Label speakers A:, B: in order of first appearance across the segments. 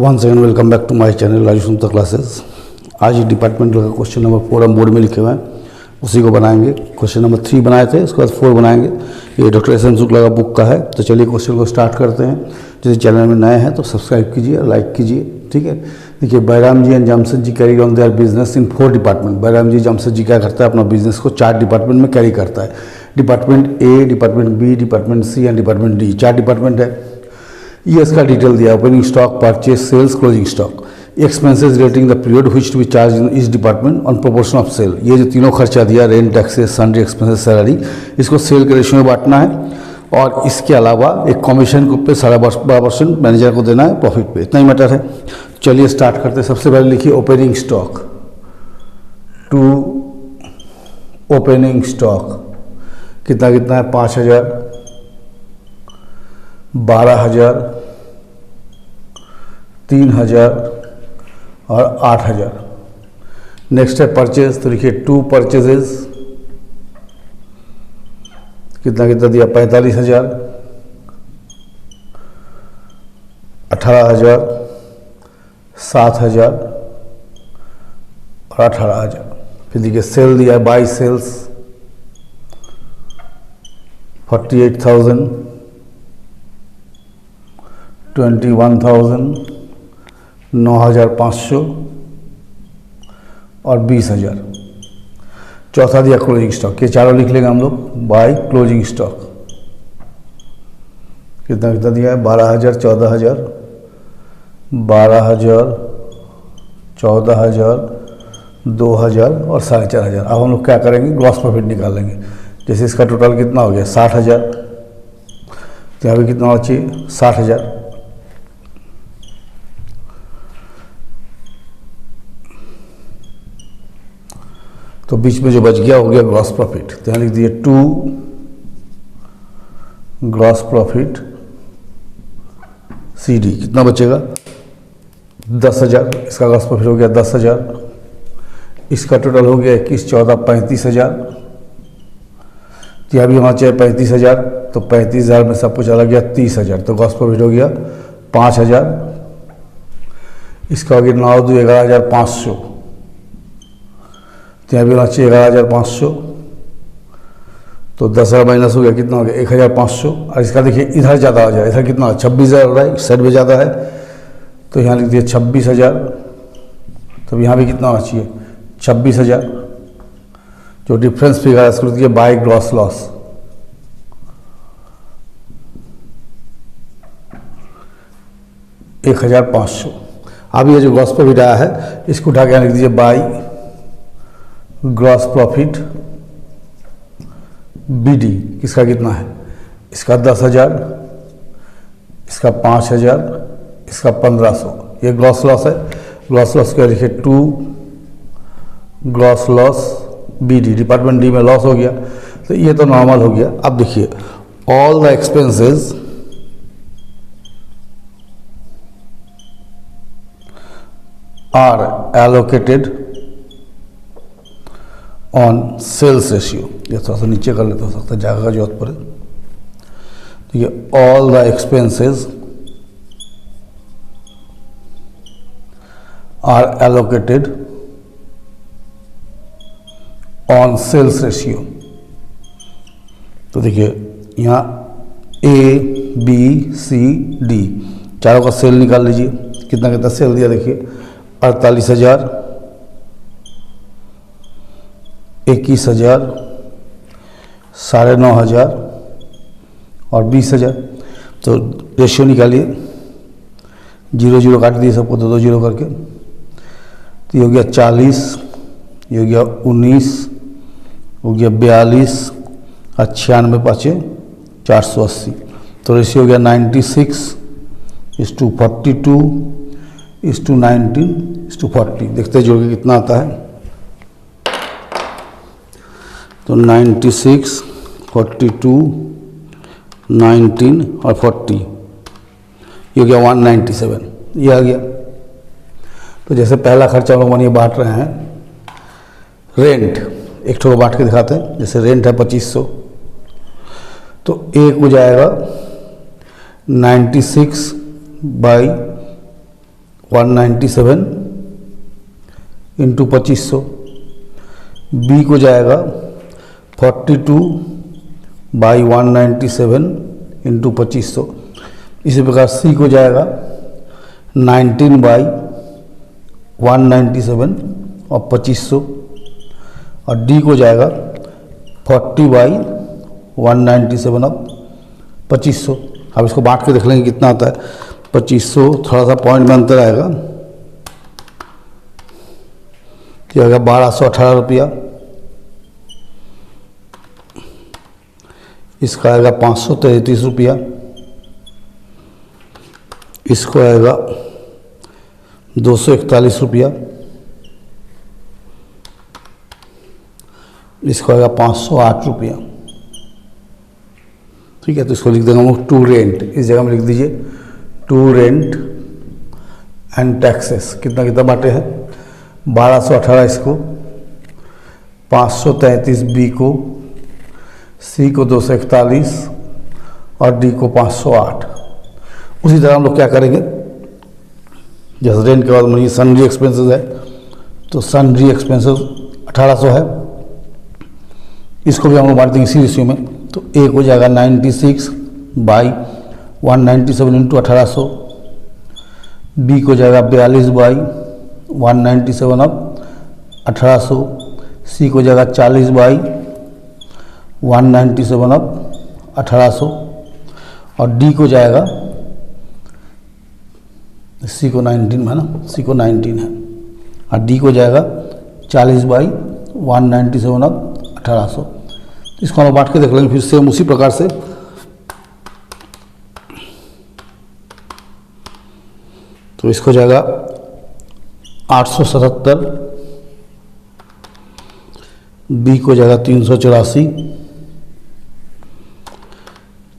A: Once again welcome back to my channel Raju Sumata classes. आज department का question number 4 हम board में लिखे हुए हैं, उसी को बनाएंगे। क्वेश्चन नंबर 3 बनाए थे, उसके बाद 4 बनाएंगे। ये डॉक्टर एस एन शुक्ला का बुक का है। तो चलिए क्वेश्चन को स्टार्ट करते हैं। जैसे चैनल में नए हैं तो सब्सक्राइब कीजिए और लाइक कीजिए, ठीक है। देखिए, Bairam ji and Jamshed ji carry on their business in 4 department. Bairam ji Jamshed ji क्या करता है, अपना बिजनेस को 4 डिपार्टमेंट में कैरी करता है। Department A, department B, department C and department D, 4 department है। ये इसका डिटेल दिया, opening stock, purchase, sales, closing stock, expenses relating the period which to be charge in each department on proportion of sale. ये जो तीनों खर्चा दिया, rent, taxes, sundry expenses, salary, इसको सेल के रेशियो में बांटना है। और इसके अलावा एक कमीशन के ऊपर 12.5% मैनेजर को देना है प्रॉफिट पे। इतना ही मैटर है। चलिए स्टार्ट करते हैं। सबसे पहले लिखिए opening stock. To opening stock कितना है, 5,000, 12,000, 3,000 और 8,000। नेक्स्ट है परचेज, तो लिखिए 2 परचेजेस कितना दिया, 45,000, 18,000, 7,000 और 18,000। फिर देखिए सेल दिया है, बाई सेल्स 48,000, 21,000, 9,500 और 20,000। चौथा दिया क्लोजिंग स्टॉक। ये चारों लिख लेंगे हम लोग। बाय क्लोजिंग स्टॉक कितना दिया है, 12,000, 14,000, 12,000, 14,000, 2,000 और 4,500। अब हम लोग क्या करेंगे, ग्रॉस प्रॉफिट निकालेंगे। जैसे इसका टोटल कितना हो गया, 60,000, तो यहाँ पे कितना होना चाहिए, 60,000। तो बीच में जो बच गया हो गया ग्रॉस प्रॉफिट। तो यहाँ लिख दिए 2 ग्रॉस प्रॉफिट CD। कितना बचेगा, 10,000। इसका ग्रॉस प्रॉफिट हो गया 10,000। इसका टोटल हो गया 21, 14, 35,000। तो यहाँ भी होना चाहिए 35,000, तो 35,000 में सब कुछ चला गया 30,000। तो ग्रॉस प्रॉफिट हो गया 5,000। इसका हो गया 9, 2, 11,500। तो यहाँ भी होना चाहिए 11,500। तो 10,000 माइनस हो गया, कितना हो गया, 1,500। और इसका देखिए इधर ज़्यादा हो जाए, इधर कितना 26,000 हो रहा है, इस साइड में ज़्यादा है। तो यहाँ लिख दिए 26,000। तो यहाँ भी कितना होना चाहिए, 26,000। जो डिफरेंस फिगर है इसको लिख दिए बाय ग्रॉस लॉस। $1,500। अब ये जो ग्रॉस प्रॉफिट आया है इसको उठा के लिख दीजिए बाय ग्रॉस प्रॉफिट BD। किसका कितना है, इसका 10,000, इसका 5,000, इसका 1,500। ये ग्रॉस लॉस है। ग्रॉस लॉस क्या लिखे, 2 gross loss BD। Department D में लॉस हो गया, तो ये तो नॉर्मल हो गया। अब देखिए all the expenses are allocated on sales ratio. ये थोड़ा सा नीचे कर लेते, हो सकता है जगह का जरूरत पड़े। तो ये all the expenses are allocated on sales ratio. तो देखिए यहाँ A, B, C, D चारों का सेल निकाल लीजिए। कितना सेल दिया, देखिए 48,000, 21,000, 9,500 और 20,000। तो रेशियो निकालिए, 0 0 काट दिए सबको, 2 2 0 करके। तो ये हो गया 40, ये हो गया 19, हो गया 42 और 96 पाँचे 480। तो रेशियो हो गया 96:42 (19 (40). देखते जोड़ के कितना आता है। तो 96, 42, 19 और 40, ये हो गया 197। ये आ गया। तो जैसे पहला खर्चा हम लोग बांट रहे हैं, रेंट एक ठो बांट के दिखाते हैं। जैसे रेंट है 2500, तो एक हो जाएगा 96/100 197 इंटू 2500, बी को जाएगा 42 बाई 197 इंटू 2500। इसी प्रकार सी को जाएगा 19 बाई 197 और 2500, और डी को जाएगा 40 बाई 197 और 2500। अब इसको बांट के देख लेंगे कितना आता है। 2500 थोड़ा सा पॉइंट में अंतर आएगा, क्या होगा 1218 रुपया। इसका आएगा 533 रुपया, इसको आएगा 241 रुपया, इसको आएगा 508 रुपया। ठीक है, तो इसको लिख देंगे हम लोग टू रेंट, इस जगह में लिख दीजिए टू रेंट एंड टैक्सेस। कितना कितना बांटे हैं 1218 इसको, 533 बी को, सी को 241 और डी को 508। उसी तरह हम लोग क्या करेंगे, जैसे रेंट के बाद मतलब सनरी एक्सपेंसेस है तो सनरी एक्सपेंसेस 1800 है, इसको भी हम लोग बांट देंगे इसी रेशियो में। तो ए हो जाएगा 96 बाई 197 इंटू 1800, बी को जाएगा 42 बाई 197 अब 1800, सी को जाएगा 40 बाई 197 अब 1800, और डी को जाएगा, सी को 19 है ना, सी को 19 है, और डी को जाएगा 40 बाई 197 अब 1800। इसको हम बांट के देख लेंगे फिर सेम उसी प्रकार से। तो इसको जाएगा 877, बी को जाएगा 384,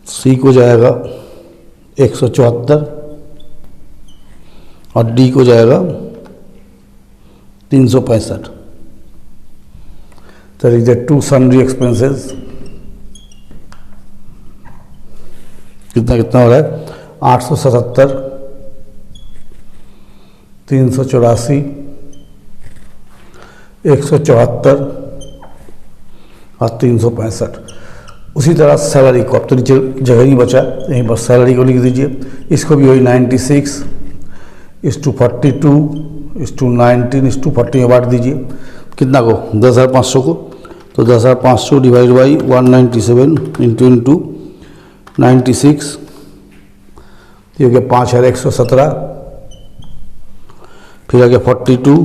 A: सी को जाएगा 174 और डी को जाएगा 365। तो लिख दे टू सनरी एक्सपेंसेस। कितना कितना हो रहा है 877, 384, 174 और 365। उसी तरह सैलरी को, अब तो नीचे जगह नहीं बचा, यहीं पर सैलरी को लिख दीजिए। इसको भी वही 96 इस टू 42 इस टू 19 इस टू 40 में बांट दीजिए। कितना को 10,500 को, तो 10,500 डिवाइड बाई 197 इंटू 96, ये हो गया 5117। फिर आ गया 42,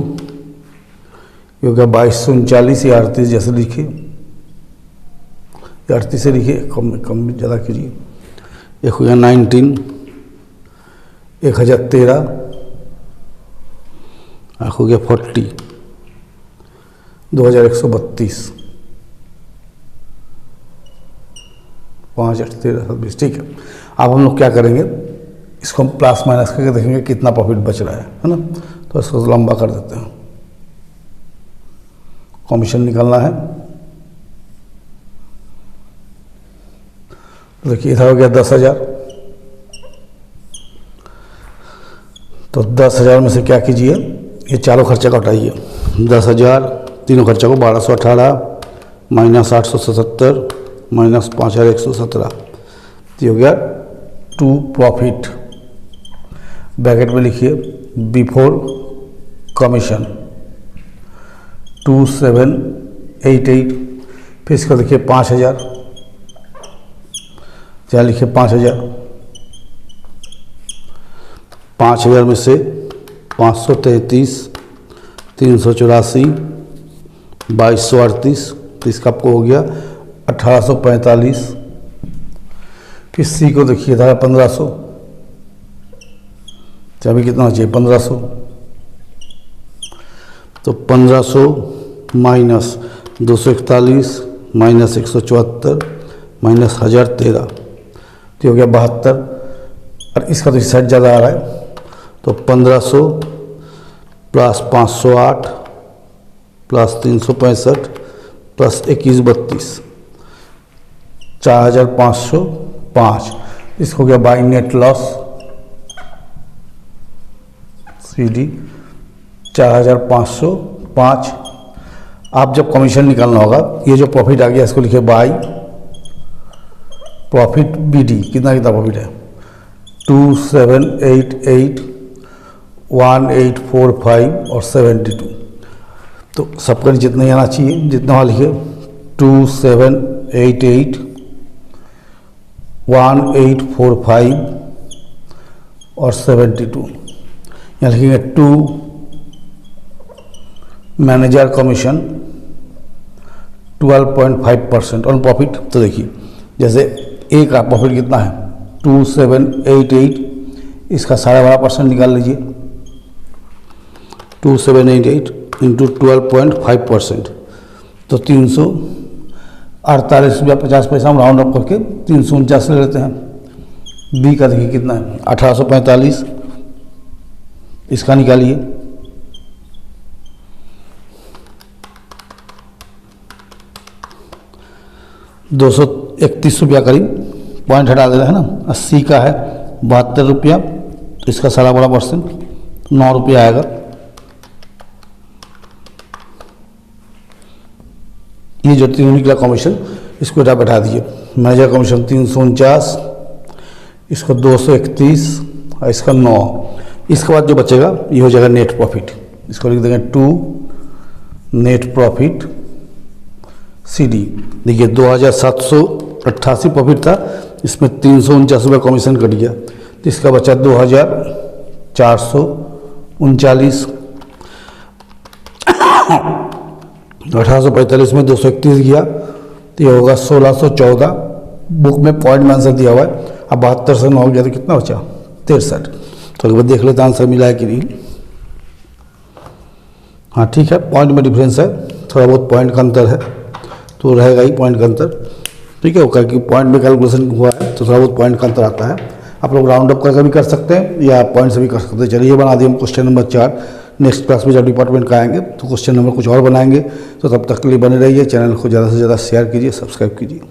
A: ये हो गया 2239 या 38 जैसे लिखिए, 38 से लिखिए, कम ज़्यादा कीजिए। एक हो गया 19, 1013, हो गया 40, 2132, 5 8 13 26। ठीक है, अब हम लोग क्या करेंगे, इसको हम प्लस माइनस करके देखेंगे कितना प्रॉफिट बच रहा है ना। तो इसको लंबा कर देते हैं, कमीशन निकालना है। तो देखिए इधर हो गया 10,000, तो 10,000 में से क्या कीजिए, ये चारों खर्चा का हटाइए। 10,000 तीनों खर्चा को 1218 माइनस 877 माइनस 5,117, ये हो गया टू प्रॉफिट। ब्रैकेट में लिखिए बिफोर कमीशन 2788। फिर इसको देखिए 5,000, क्या लिखिए 5,000, 5,000 में से 533, 384, 2238, तो इसका आपको हो गया 1845। फिर सी को देखिए था 1500, तो अभी कितना चाहिए 1500, तो 1500 माइनस 241 माइनस 174 माइनस 1013, तो हो गया 72। और इसका तो सेट ज़्यादा आ रहा है, तो 1500 प्लस 508 प्लस 365 प्लस 2132, 4,505। इसको हो गया बाई नेट लॉस CD 4505। आप जब कमीशन निकालना होगा, ये जो प्रॉफिट आ गया इसको लिखे बाई प्रॉफिट BD। कितना कितना प्रॉफिट है 2788, 1845 और 72। तो सबका जितना ही आना चाहिए, जितना वहाँ लिखे 2788, 1845 और 72। यहाँ लिखेंगे 2 मैनेजर कमीशन 12.5% ऑन प्रॉफिट। तो देखिए जैसे ए का प्रॉफिट कितना है 2788, इसका 12.5% निकाल लीजिए। 2788 इंटू 12.5% तो 348 रुपया 50 पैसा हम राउंड अप करके 349 ले लेते हैं। बी का देखिए कितना है 1845, इसका निकालिए। ₹231 करीब, पॉइंट हटा देना है ना। 80 का है 72 रुपया, तो इसका 12.5% 9 रुपया आएगा। ये जो तीनों निकला कमीशन, इसको बैठा दिए। मैनेजर कमीशन 349, इसको 231 और इसका 9। इसके बाद जो बचेगा ये हो जाएगा नेट प्रॉफिट। इसको लिख देंगे 2 नेट प्रॉफिट CD। देखिए 2788 प्रॉफिट था, इसमें 349 रुपये कमीशन कट गया, तो इसका बचा 2439। 1845 में 231 गया, तो ये होगा 1614। बुक में पॉइंट में आंसर दिया हुआ है। अब 72 से 9 गया तो कितना बचा 63। तो एक बार देख लेते आंसर मिला है कि नहीं। हाँ ठीक है, पॉइंट में डिफरेंस है, थोड़ा बहुत पॉइंट का अंतर है, तो रहेगा ही पॉइंट का अंतर। ठीक है, वो क्योंकि पॉइंट में कैलकुलेशन हुआ है तो थोड़ा बहुत पॉइंट का अंतर आता है। आप लोग राउंड अप करके भी कर सकते हैं या पॉइंट से भी कर सकते हैं। चलिए बना दिए हम क्वेश्चन नंबर 4। नेक्स्ट क्लास में जब डिपार्टमेंट का आएंगे तो क्वेश्चन नंबर कुछ और बनाएंगे। तो तब तक के लिए बने रहिए, चैनल को ज़्यादा से ज़्यादा शेयर कीजिए, सब्सक्राइब कीजिए।